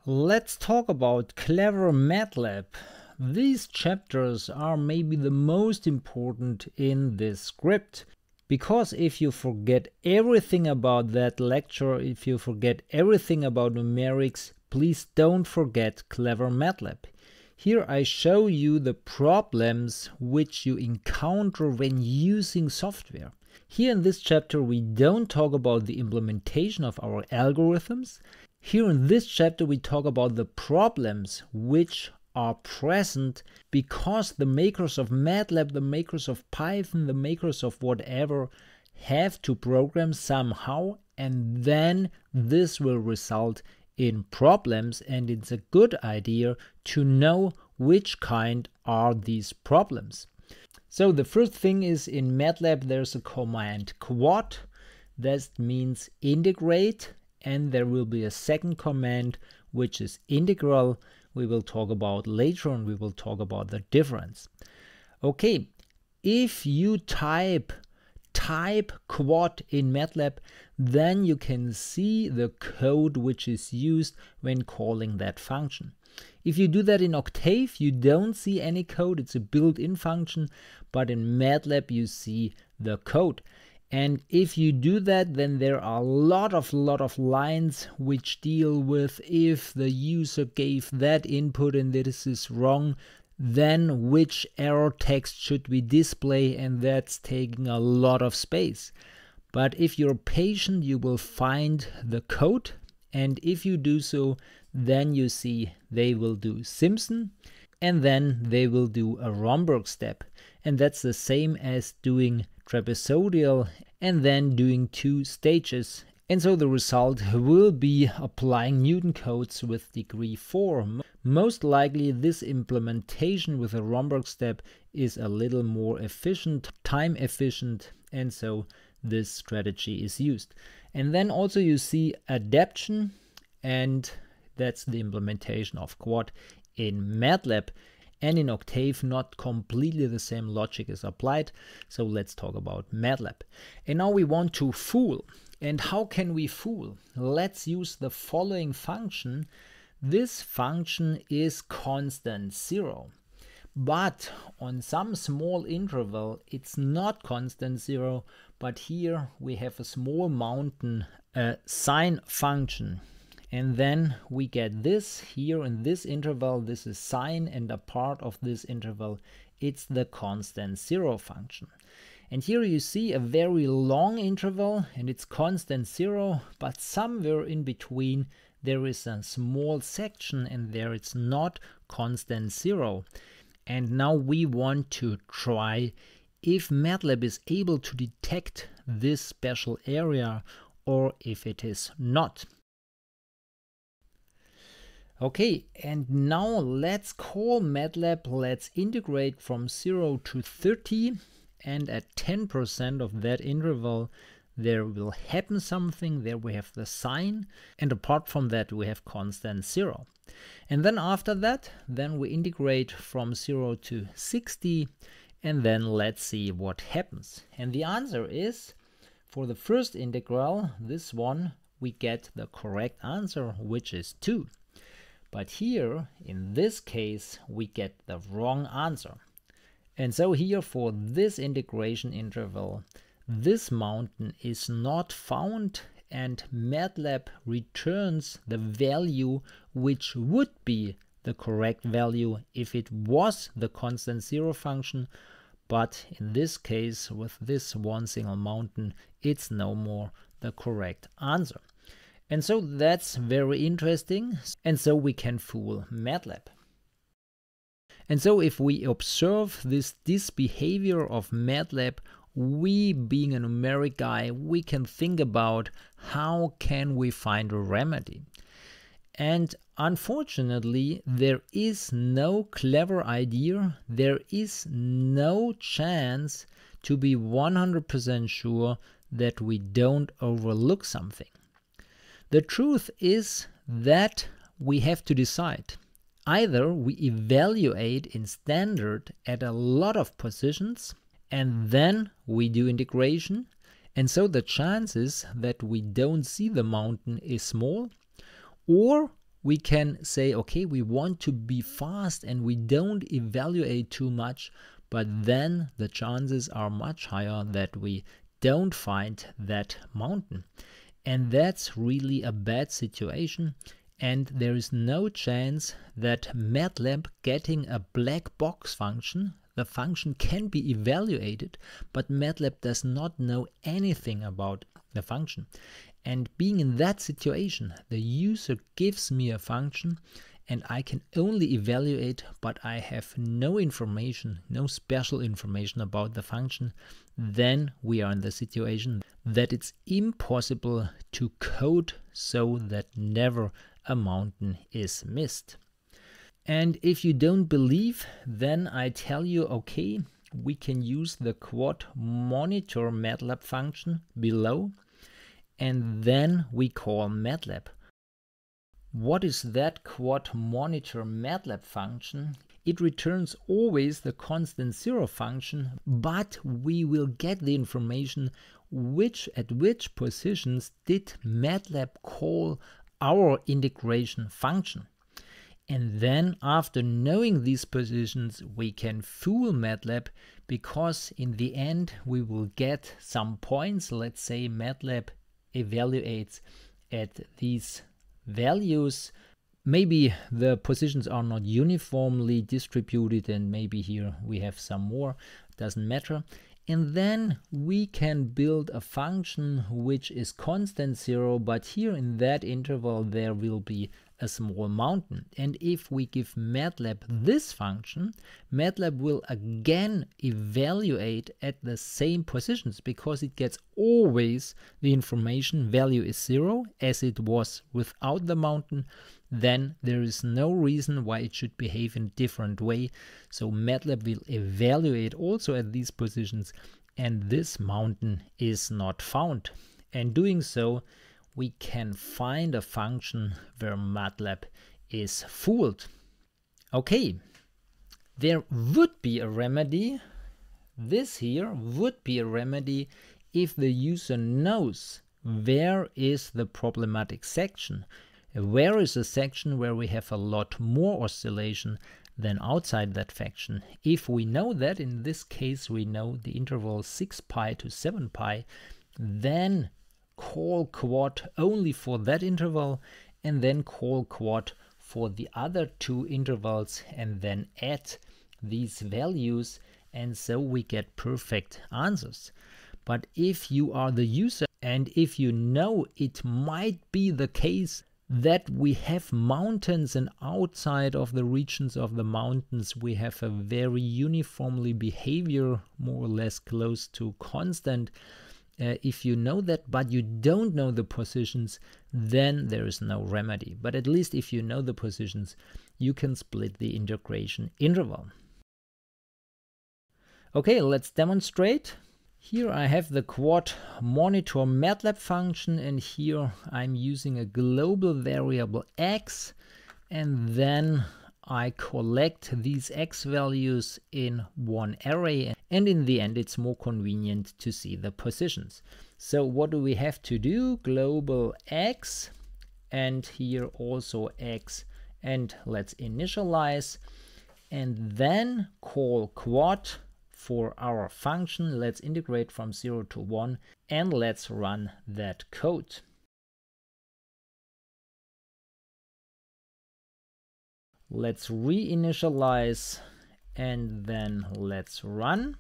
Let's talk about clever Matlab. These chapters are maybe the most important in this script, because if you forget everything about that lecture, if you forget everything about numerics, please don't forget clever Matlab. Here I show you the problems which you encounter when using software. Here in this chapter we don't talk about the implementation of our algorithms. Here in this chapter we talk about the problems which are present because the makers of Matlab, the makers of Python, the makers of whatever have to program somehow, and then this will result in problems, and it's a good idea to know which kind are these problems. So the first thing is, in Matlab there's a command quad, that means integrate, and there will be a second command which is integral. We will talk about later and we will talk about the difference. Okay, if you type quad in Matlab, then you can see the code which is used when calling that function. If you do that in Octave, you don't see any code, it's a built-in function, but in Matlab you see the code. And if you do that, then there are a lot of lines which deal with if the user gave that input and this is wrong, then which error text should we display, and that's taking a lot of space. But if you're patient, you will find the code, and if you do so, then you see they will do Simpson, and then they will do a Romberg step. And that's the same as doing trapezoidal and then doing 2 stages. And so the result will be applying Newton codes with degree 4. Most likely this implementation with a Romberg step is a little more efficient, time efficient, and so this strategy is used. And then also you see adaptation, and that's the implementation of quad in Matlab. And in Octave, not completely the same logic is applied. So let's talk about Matlab. And now we want to fool. And how can we fool? Let's use the following function. This function is constant 0. But on some small interval, it's not constant 0. But here we have a small mountain, a sine function. And then we get this here in this interval, this is sine, and a part of this interval, it's the constant 0 function. And here you see a very long interval and it's constant 0, but somewhere in between there is a small section and there it's not constant 0. And now we want to try if Matlab is able to detect this special area or if it is not. Okay, and now let's call Matlab, let's integrate from 0 to 30, and at 10% of that interval there will happen something, there we have the sine, and apart from that we have constant 0. And then after that, then we integrate from 0 to 60, and then let's see what happens. And the answer is, for the first integral, this one, we get the correct answer, which is 2. But here, in this case, we get the wrong answer. And so here for this integration interval, this mountain is not found, and Matlab returns the value which would be the correct value if it was the constant 0 function. But in this case, with this one single mountain, it's no more the correct answer. And so that's very interesting, and so we can fool Matlab. And so if we observe this behavior of Matlab, we, being a numeric guy, we can think about how can we find a remedy. And unfortunately, there is no clever idea, there is no chance to be 100% sure that we don't overlook something. The truth is that we have to decide. Either we evaluate in standard at a lot of positions and then we do integration, and so the chances that we don't see the mountain is small, or we can say, okay, we want to be fast and we don't evaluate too much, but then the chances are much higher that we don't find that mountain. And that's really a bad situation. And there is no chance that Matlab getting a black box function, the function can be evaluated, but Matlab does not know anything about the function. And being in that situation, the user gives me a function and I can only evaluate, but I have no information, no special information about the function, then we are in the situation that it's impossible to code so that never a mountain is missed. And if you don't believe, then I tell you, okay, we can use the quad monitor Matlab function below, and then we call Matlab. What is that quad monitor Matlab function? It returns always the constant 0 function, but we will get the information at which positions did Matlab call our integration function. And then after knowing these positions, we can fool Matlab, because in the end we will get some points. Let's say Matlab evaluates at these values. Maybe the positions are not uniformly distributed, and maybe here we have some more, doesn't matter. And then we can build a function which is constant 0, but here in that interval there will be a small mountain. And if we give Matlab this function, Matlab will again evaluate at the same positions, because it gets always the information value is 0 as it was without the mountain. Then there is no reason why it should behave in a different way. So Matlab will evaluate also at these positions, and this mountain is not found. And doing so, we can find a function where Matlab is fooled. Okay, there would be a remedy. This here would be a remedy if the user knows where is the problematic section. Where is a section where we have a lot more oscillation than outside that section? If we know that, in this case we know the interval 6 pi to 7 pi, then call quad only for that interval, and then call quad for the other two intervals, and then add these values, and so we get perfect answers. But if you are the user and if you know it might be the case that we have mountains, and outside of the regions of the mountains we have a very uniformly behavior, more or less close to constant, if you know that but you don't know the positions, then there is no remedy. But at least if you know the positions, you can split the integration interval. Okay, let's demonstrate. Here I have the quad monitor Matlab function, and here I'm using a global variable x, and then I collect these x values in one array, and in the end it's more convenient to see the positions. So what do we have to do? Global x, and here also x, and let's initialize, and then call quad for our function. Let's integrate from 0 to 1, and let's run that code. Let's reinitialize, and then let's run.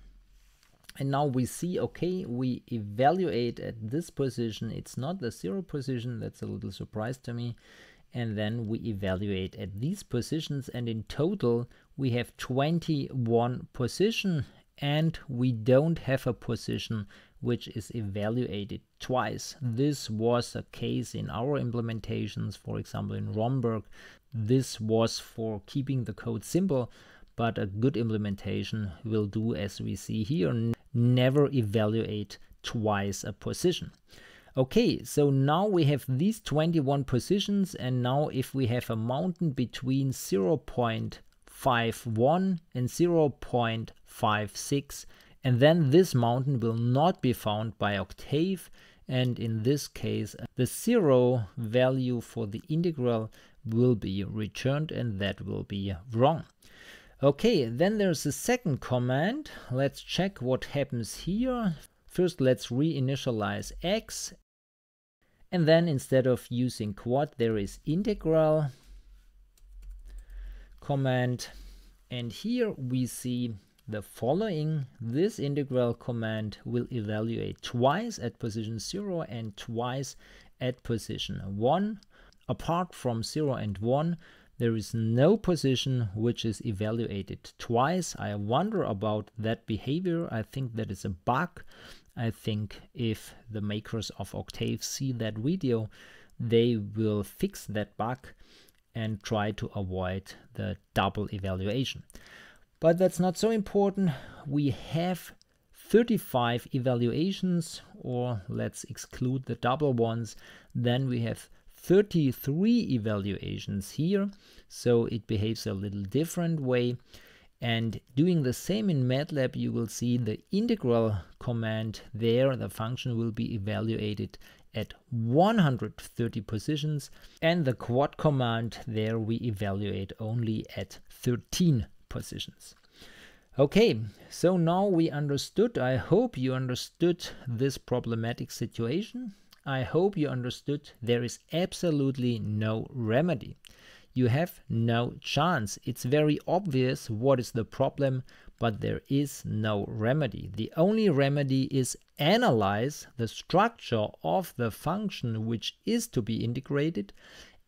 And now we see, okay, we evaluate at this position. It's not the 0 position. That's a little surprise to me. And then we evaluate at these positions, and in total we have 21 position, and we don't have a position which is evaluated twice. This was a case in our implementations, for example in Romberg. This was for keeping the code simple, but a good implementation will do as we see here, never evaluate twice a position. Okay, so now we have these 21 positions, and now if we have a mountain between 0.51 and 0.56, and then this mountain will not be found by Octave, and in this case the 0 value for the integral will be returned, and that will be wrong. Okay, then there's a second command. Let's check what happens here. First, let's reinitialize x, and then instead of using quad, there is integral command, and here we see the following. This integral command will evaluate twice at position 0 and twice at position 1. Apart from 0 and 1, there is no position which is evaluated twice. I wonder about that behavior. I think that is a bug. I think if the makers of Octave see that video, they will fix that bug and try to avoid the double evaluation. But that's not so important. We have 35 evaluations, or let's exclude the double ones. Then we have 33 evaluations here, so it behaves a little different way. And doing the same in Matlab, you will see the integral command there, the function will be evaluated at 130 positions, and the quad command there we evaluate only at 13 positions. Okay, so now we understood. I hope you understood this problematic situation. I hope you understood there is absolutely no remedy. You have no chance. It's very obvious what is the problem, but there is no remedy. The only remedy is analyze the structure of the function which is to be integrated,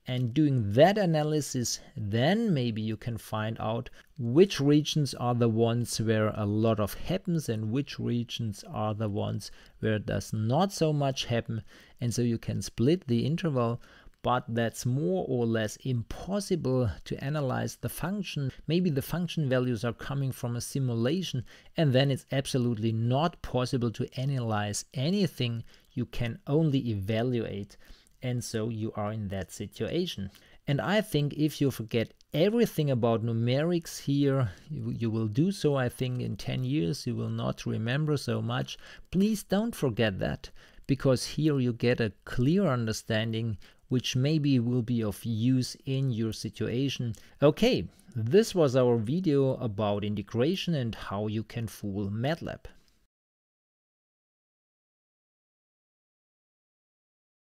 and doing that analysis, then maybe you can find out which regions are the ones where a lot of happens and which regions are the ones where it does not so much happen, and so you can split the interval. But that's more or less impossible to analyze the function. Maybe the function values are coming from a simulation, and then it's absolutely not possible to analyze anything. You can only evaluate, and so you are in that situation. And I think if you forget everything about numerics here, you will do so. I think in 10 years you will not remember so much. Please don't forget that, because here you get a clear understanding which maybe will be of use in your situation. Okay, this was our video about integration and how you can fool Matlab.